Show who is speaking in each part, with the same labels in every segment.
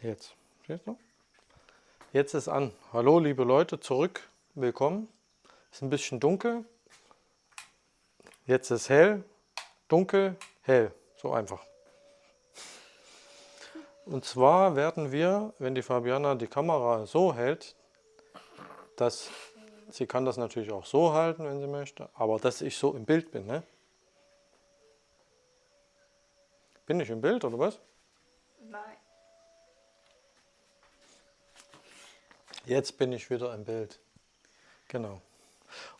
Speaker 1: Jetzt. Siehst du? Jetzt ist an. Hallo liebe Leute, zurück. Willkommen. Ist ein bisschen dunkel. Jetzt ist hell, dunkel, hell. So einfach. Und zwar werden wir, wenn die Fabiana die Kamera so hält, dass sie kann das natürlich auch so halten, wenn sie möchte, aber dass ich so im Bild bin, ne? Bin ich im Bild oder was?
Speaker 2: Nein.
Speaker 1: Jetzt bin ich wieder im Bild. Genau.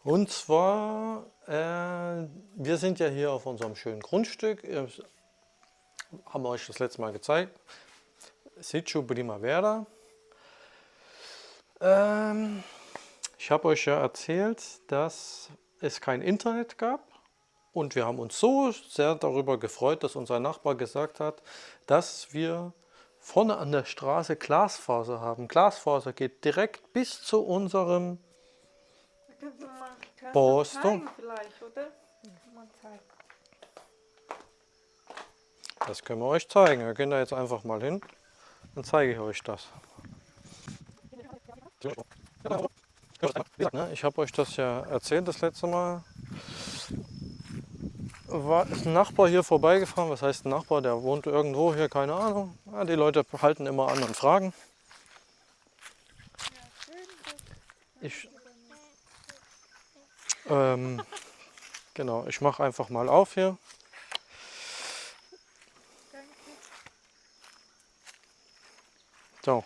Speaker 1: Und zwar, wir sind ja hier auf unserem schönen Grundstück. Haben wir euch das letzte Mal gezeigt. Sitio Primavera. Ich habe euch ja erzählt, dass es kein Internet gab. Und wir haben uns so sehr darüber gefreut, dass unser Nachbar gesagt hat, dass wir vorne an der Straße Glasfaser haben. Glasfaser geht direkt bis zu unserem
Speaker 2: Da könnte man
Speaker 1: Posto.
Speaker 2: zeigen vielleicht, oder? Kann man zeigen.
Speaker 1: Das können wir euch zeigen. Wir gehen da jetzt einfach mal hin. Dann zeige ich euch das. Ich habe euch das ja erzählt das letzte Mal. Ist ein Nachbar hier vorbeigefahren. Was heißt ein Nachbar? Der wohnt irgendwo hier, keine Ahnung. Ja, die Leute halten immer an und fragen. Ich, genau, ich mache einfach mal auf hier. So.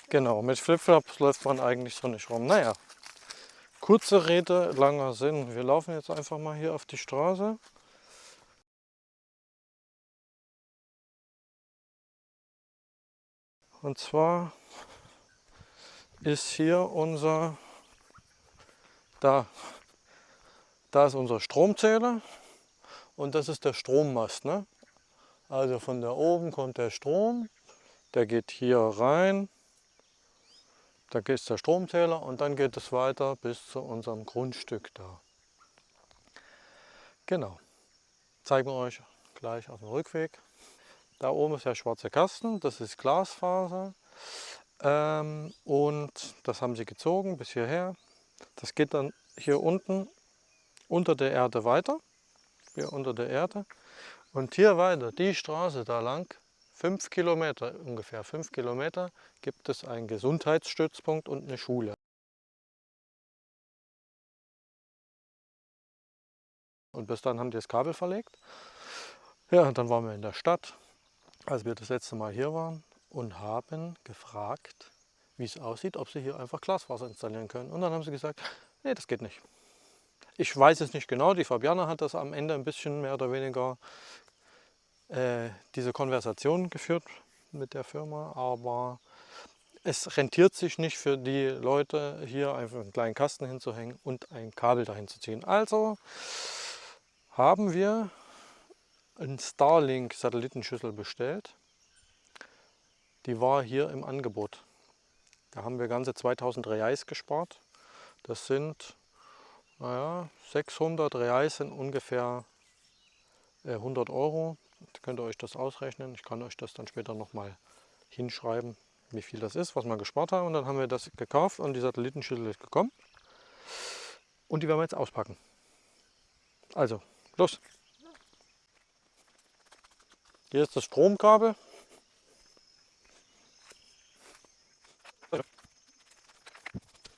Speaker 1: Genau, mit Flipflops läuft man eigentlich so nicht rum. Naja, kurze Rede, langer Sinn. Wir laufen jetzt einfach mal hier auf die Straße. Und zwar ist hier da ist unser Stromzähler und das ist der Strommast. Ne? Also von da oben kommt der Strom, der geht hier rein, da ist der Stromzähler und dann geht es weiter bis zu unserem Grundstück da. Genau, zeigen wir euch gleich auf dem Rückweg. Da oben ist der schwarze Kasten, das ist Glasfaser und das haben sie gezogen bis hierher. Das geht dann hier unten unter der Erde weiter, hier unter der Erde. Und hier weiter, die Straße da lang, 5 Kilometer, ungefähr 5 Kilometer, gibt es einen Gesundheitsstützpunkt und eine Schule. Und bis dann haben die das Kabel verlegt. Ja, dann waren wir in der Stadt, als wir das letzte Mal hier waren und haben gefragt, wie es aussieht, ob sie hier einfach Glasfaser installieren können. Und dann haben sie gesagt, nee, das geht nicht. Ich weiß es nicht genau, die Fabiana hat das am Ende ein bisschen mehr oder weniger diese Konversation geführt mit der Firma, aber es rentiert sich nicht für die Leute, hier einfach einen kleinen Kasten hinzuhängen und ein Kabel dahin zu ziehen. Also haben wir eine Starlink-Satellitenschüssel bestellt. Die war hier im Angebot. Da haben wir ganze 2000 Reais gespart. Das sind, naja, 600 Reais sind ungefähr 100 Euro. Da könnt ihr euch das ausrechnen. Ich kann euch das dann später nochmal hinschreiben, wie viel das ist, was wir gespart haben. Und dann haben wir das gekauft und die Satellitenschüssel ist gekommen. Und die werden wir jetzt auspacken. Also, los. Hier ist das Stromkabel.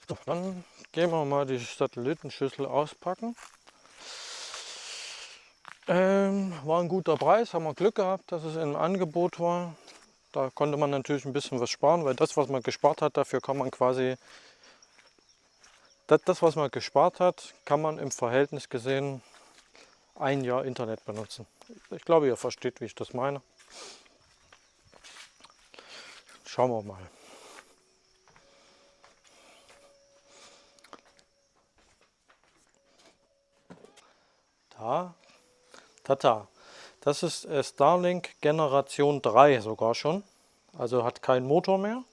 Speaker 1: So, dann gehen wir mal die Satellitenschüssel auspacken. War ein guter Preis, haben wir Glück gehabt, dass es im Angebot war. Da konnte man natürlich ein bisschen was sparen, weil das, was man gespart hat, dafür kann man quasi, das was man gespart hat, kann man im Verhältnis gesehen ein Jahr Internet benutzen. Ich glaube, ihr versteht, wie ich das meine. Schauen wir mal. Da, tata. Das ist Starlink Generation 3 sogar schon. Also hat keinen Motor mehr,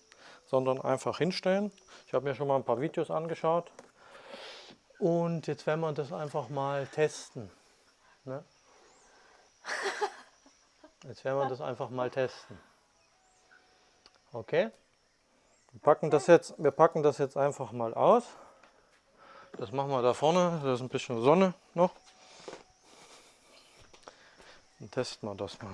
Speaker 1: sondern einfach hinstellen. Ich habe mir schon mal ein paar Videos angeschaut. Und jetzt werden wir das einfach mal testen. Ne? Jetzt werden wir das einfach mal testen. Okay? Wir packen das jetzt einfach mal aus. Das machen wir da vorne, da ist ein bisschen Sonne noch. Dann testen wir das mal.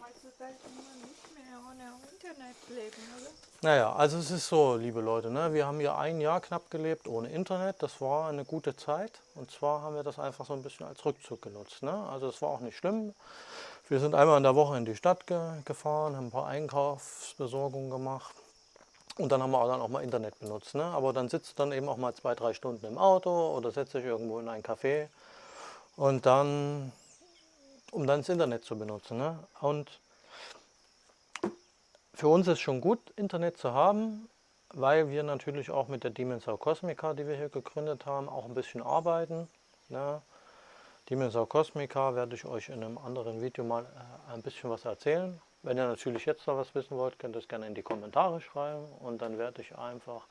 Speaker 2: Heutzutage kann man nicht mehr ohne Internet leben, oder?
Speaker 1: Naja, also es ist so, liebe Leute, ne? Wir haben hier ein Jahr knapp gelebt ohne Internet. Das war eine gute Zeit. Und zwar haben wir das einfach so ein bisschen als Rückzug genutzt. Ne? Also es war auch nicht schlimm. Wir sind einmal in der Woche in die Stadt gefahren, haben ein paar Einkaufsbesorgungen gemacht. Und dann haben wir dann auch mal Internet benutzt. Ne? Aber dann sitzt du dann eben auch mal 2, 3 Stunden im Auto oder setzt dich irgendwo in ein Café und dann, um dann das Internet zu benutzen. Ne? Und für uns ist schon gut, Internet zu haben, weil wir natürlich auch mit der Dimensau Cosmica, die wir hier gegründet haben, auch ein bisschen arbeiten. Ne? Dimensau Cosmica werde ich euch in einem anderen Video mal ein bisschen was erzählen. Wenn ihr natürlich jetzt noch was wissen wollt, könnt ihr es gerne in die Kommentare schreiben und dann werde ich einfach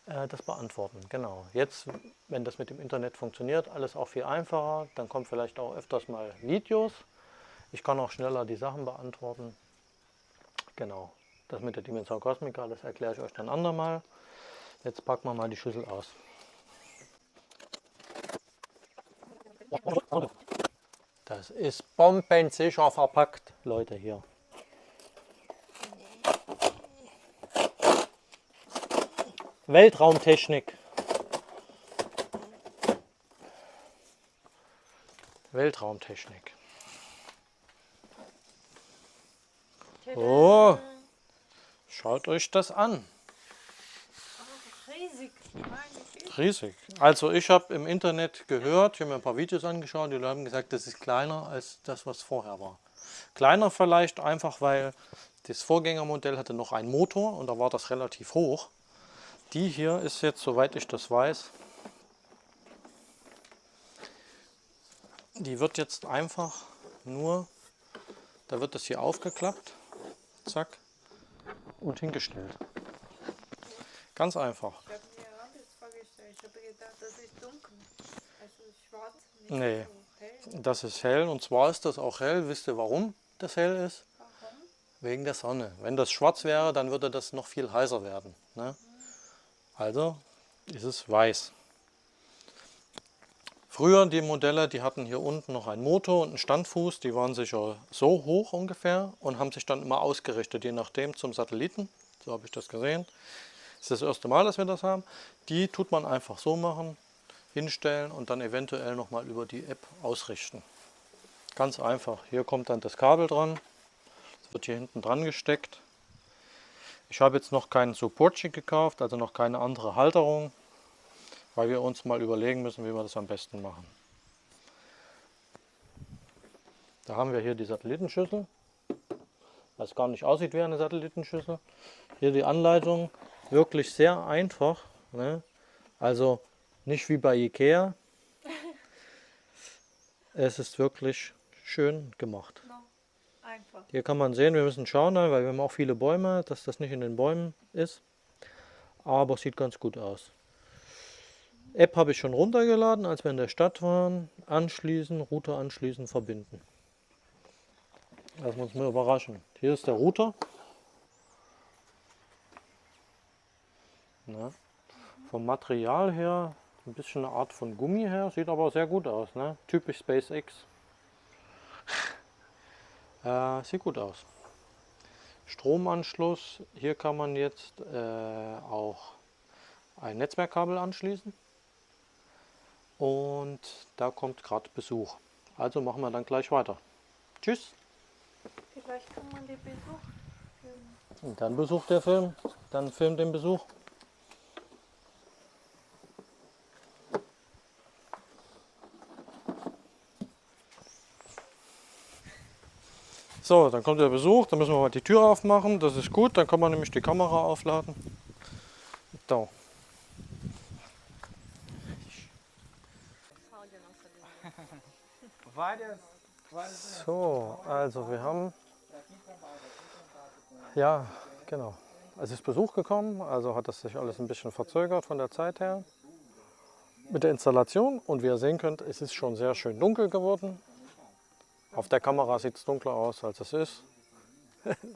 Speaker 1: das beantworten. Genau. Jetzt, wenn das mit dem Internet funktioniert, alles auch viel einfacher, dann kommen vielleicht auch öfters mal Videos. Ich kann auch schneller die Sachen beantworten. Genau. Das mit der Dimensau Cosmica, das erkläre ich euch dann andermal. Jetzt packen wir mal die Schüssel aus. Das ist bombensicher verpackt, Leute, hier. Weltraumtechnik. Weltraumtechnik. Oh, schaut euch das an.
Speaker 2: Riesig. Meine Güte.
Speaker 1: Riesig. Also ich habe im Internet gehört, ich habe mir ein paar Videos angeschaut, die Leute haben gesagt, das ist kleiner als das, was vorher war. Kleiner vielleicht einfach, weil das Vorgängermodell hatte noch einen Motor und da war das relativ hoch. Die hier ist jetzt, soweit ich das weiß, die wird jetzt einfach nur, da wird das hier aufgeklappt, zack, und hingestellt. Ganz einfach.
Speaker 2: Ich habe mir anders vorgestellt. Ich habe gedacht, das ist dunkel. Also schwarz, nicht
Speaker 1: Nee,
Speaker 2: so hell.
Speaker 1: das ist hell und zwar ist das auch hell. Wisst ihr, warum das hell ist?
Speaker 2: Warum?
Speaker 1: Wegen der Sonne. Wenn das schwarz wäre, dann würde das noch viel heißer werden. Ne? Also ist es weiß. Früher die Modelle, die hatten hier unten noch einen Motor und einen Standfuß, die waren sicher so hoch ungefähr und haben sich dann immer ausgerichtet, je nachdem zum Satelliten. So habe ich das gesehen. Das ist das erste Mal, dass wir das haben. Die tut man einfach so machen, hinstellen und dann eventuell nochmal über die App ausrichten. Ganz einfach. Hier kommt dann das Kabel dran. Das wird hier hinten dran gesteckt. Ich habe jetzt noch keinen Support-Stick gekauft, also noch keine andere Halterung, weil wir uns mal überlegen müssen, wie wir das am besten machen. Da haben wir hier die Satellitenschüssel, was gar nicht aussieht wie eine Satellitenschüssel. Hier die Anleitung, wirklich sehr einfach. Ne? Also nicht wie bei Ikea. Es ist wirklich schön gemacht.
Speaker 2: No. Einfach.
Speaker 1: Hier kann man sehen, wir müssen schauen, weil wir haben auch viele Bäume, dass das nicht in den Bäumen ist. Aber sieht ganz gut aus. App habe ich schon runtergeladen, als wir in der Stadt waren. Anschließen, Router anschließen, verbinden. Lassen wir uns mal überraschen. Hier ist der Router. Ne? Vom Material her ein bisschen eine Art von Gummi her, sieht aber sehr gut aus. Ne? Typisch SpaceX. Sieht gut aus. Stromanschluss. Hier kann man jetzt auch ein Netzwerkkabel anschließen. Und da kommt gerade Besuch. Also machen wir dann gleich weiter. Tschüss.
Speaker 2: Vielleicht kann man den Besuch filmen.
Speaker 1: Und dann besucht der Film. Dann filmt den Besuch. So, dann kommt der Besuch. Dann müssen wir mal die Tür aufmachen. Das ist gut. Dann kann man nämlich die Kamera aufladen. So. So, also wir haben, ja, genau. Es ist Besuch gekommen, also hat das sich alles ein bisschen verzögert von der Zeit her. mit der Installation und wie ihr sehen könnt, es ist schon sehr schön dunkel geworden. Auf der Kamera sieht es dunkler aus, als es ist.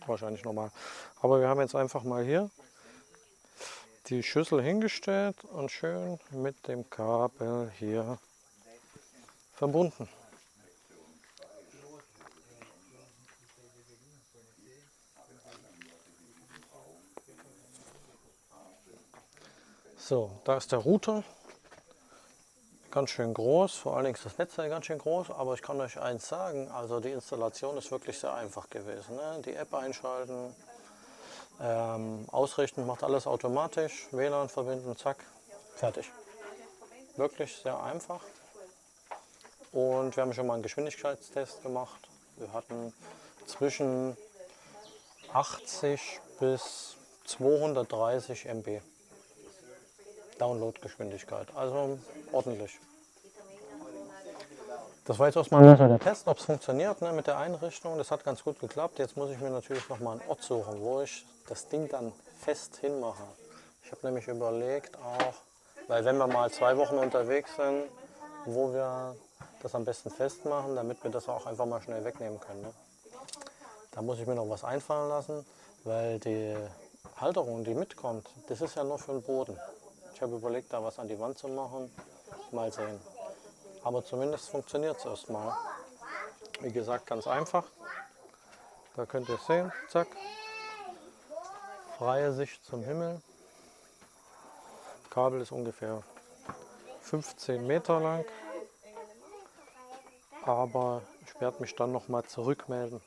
Speaker 1: Wahrscheinlich normal. Aber wir haben jetzt einfach mal hier die Schüssel hingestellt und schön mit dem Kabel hier verbunden. So, da ist der Router. Ganz schön groß, vor allen Dingen ist das Netzteil ganz schön groß, aber ich kann euch eins sagen, also die Installation ist wirklich sehr einfach gewesen. Ne? Die App einschalten, ausrichten, macht alles automatisch, WLAN verbinden, zack, fertig. Wirklich sehr einfach. Und wir haben schon mal einen Geschwindigkeitstest gemacht. Wir hatten zwischen 80 bis 230 MB Downloadgeschwindigkeit, also ordentlich. Das war jetzt erstmal der Test, ob es funktioniert, ne, mit der Einrichtung. Das hat ganz gut geklappt. Jetzt muss ich mir natürlich noch mal einen Ort suchen, wo ich das Ding dann fest hinmache. Ich habe nämlich überlegt auch, weil wenn wir mal 2 Wochen unterwegs sind, wo wir das am besten festmachen, damit wir das auch einfach mal schnell wegnehmen können. Ne? Da muss ich mir noch was einfallen lassen, weil die Halterung, die mitkommt, das ist ja nur für den Boden. Ich habe überlegt, da was an die Wand zu machen. Mal sehen. Aber zumindest funktioniert es erstmal. Wie gesagt, ganz einfach. Da könnt ihr es sehen. Zack. Freie Sicht zum Himmel. Kabel ist ungefähr 15 Meter lang. Aber ich werde mich dann noch mal zurückmelden,